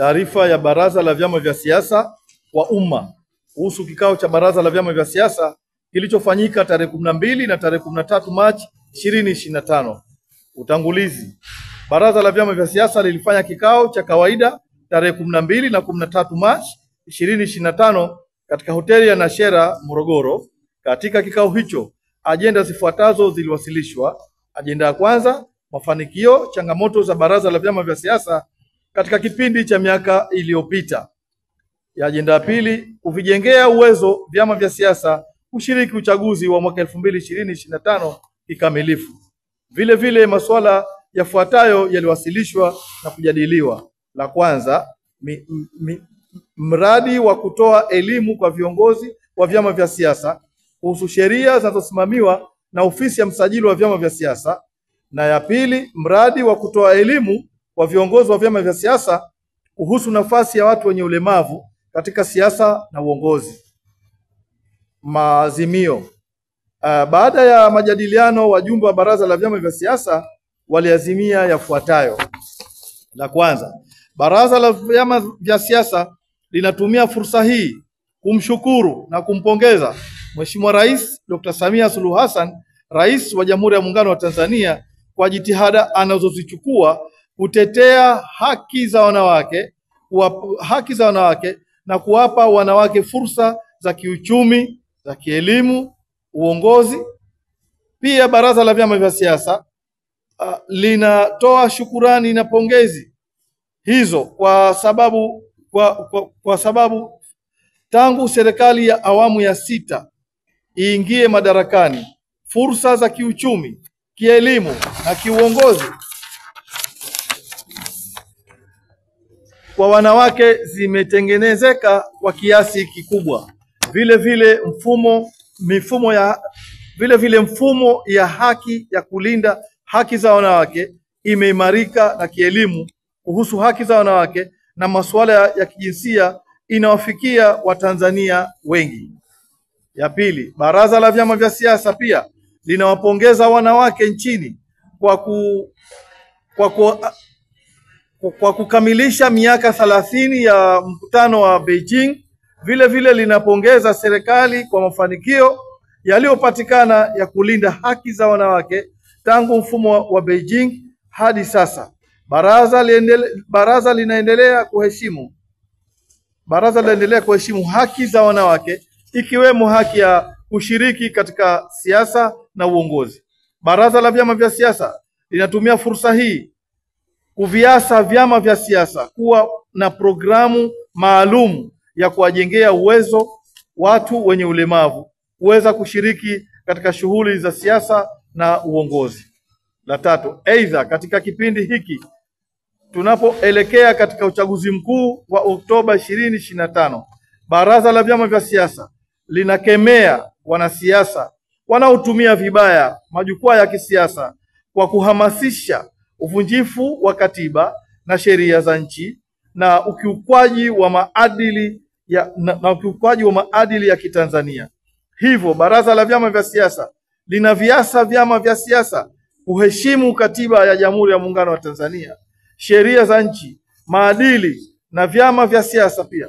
Taarifa ya Baraza la Vyama vya Siasa kwa umma kuhusu kikao cha Baraza la Vyama vya Siasa kilichofanyika tarehe 12 na tarehe 13 Machi 2025. Utangulizi. Baraza la Vyama vya Siasa lilifanya kikao cha kawaida tarehe 12 na 13 Machi 2025 katika hoteli ya Nashera, Morogoro. Katika kikao hicho, ajenda zifuatazo ziliwasilishwa. Ajenda ya kwanza, mafanikio, changamoto za Baraza la Vyama vya Siasa katika kipindi cha miaka iliyopita. Ya ajenda ya pili, kuvijengea uwezo vyama vya siasa kushiriki uchaguzi wa mwaka 2025 kikamilifu. Vile vile masuala yafuatayo yaliwasilishwa na kujadiliwa. La kwanza, mradi wa kutoa elimu kwa viongozi wa vyama vya siasa kuhusu sheria zinazosimamiwa na ofisi ya msajili wa vyama vya siasa. Na ya pili, mradi wa kutoa elimu kwa viongozi wa vyama vya siasa kuhusu nafasi ya watu wenye ulemavu katika siasa na uongozi. Maazimio. Baada ya majadiliano, wajumbe wa Baraza la Vyama vya Siasa waliazimia yafuatayo. La kwanza, Baraza la Vyama vya Siasa linatumia fursa hii kumshukuru na kumpongeza Mheshimiwa Rais Dr. Samia Suluhu Hassan, Rais wa Jamhuri ya Muungano wa Tanzania, kwa jitihada anazozichukua kutetea haki za wanawake na kuwapa wanawake fursa za kiuchumi, za kielimu, uongozi. Pia Baraza la Vyama vya Siasa linatoa shukurani na pongezi hizo kwa sababu tangu serikali ya awamu ya 6 iingie madarakani, fursa za kiuchumi, kielimu na kiuongozi kwa wanawake zimetengenezeka kwa kiasi kikubwa. Vile vile mfumo ya haki ya kulinda haki za wanawake imeimarika, na kielimu kuhusu haki za wanawake na masuala ya kijinsia inawafikia Watanzania wengi. Ya pili, Baraza la Vyama vya Siasa pia linawapongeza wanawake nchini kwa kukamilisha miaka 30 ya mkutano wa Beijing. Vile vile linapongeza serikali kwa mafanikio yaliyopatikana ya kulinda haki za wanawake tangu mfumo wa Beijing hadi sasa. Baraza linaendelea kuheshimu haki za wanawake, ikiwemo haki ya kushiriki katika siasa na uongozi. Baraza la Vyama vya Siasa linatumia fursa hii kuviasa vyama vya siasa kuwa na programu maalum ya kuwajengea uwezo watu wenye ulemavu kuweza kushiriki katika shughuli za siasa na uongozi. La tatu, aidha katika kipindi hiki tunapoelekea katika uchaguzi mkuu wa Oktoba 2025, Baraza la Vyama vya Siasa linakemea wanasiasa wanaotumia vibaya majukwaa ya kisiasa kwa kuhamasisha uvunjifu wa katiba na sheria za nchi na ukiukwaji wa maadili ya Kitanzania. Hivyo Baraza la Vyama vya Siasa linaviasa vyama vya siasa kuheshimu katiba ya Jamhuri ya Muungano wa Tanzania, sheria za nchi, maadili na vyama vya siasa, pia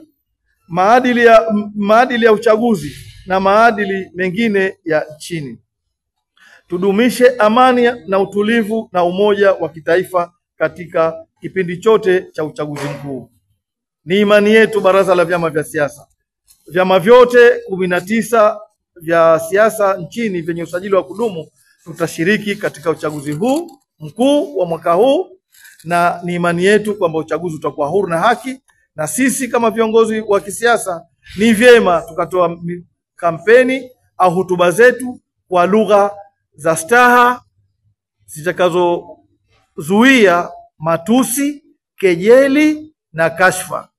maadili ya uchaguzi na maadili mengine ya nchini. Tudumishe amani na utulivu na umoja wa kitaifa katika kipindi chote cha uchaguzi mkuu. Ni imani yetu Baraza la Vyama vya Siasa, vyama vyote 19 vya siasa nchini vyenye usajili wa kudumu tutashiriki katika uchaguzi huu mkuu wa mwaka huu, na ni imani yetu kwamba uchaguzi utakuwa huru na haki, na sisi kama viongozi wa kisiasa ni vyema tukatoa kampeni au hotuba zetu kwa lugha za staha zitakazozuia matusi, kejeli na kashfa.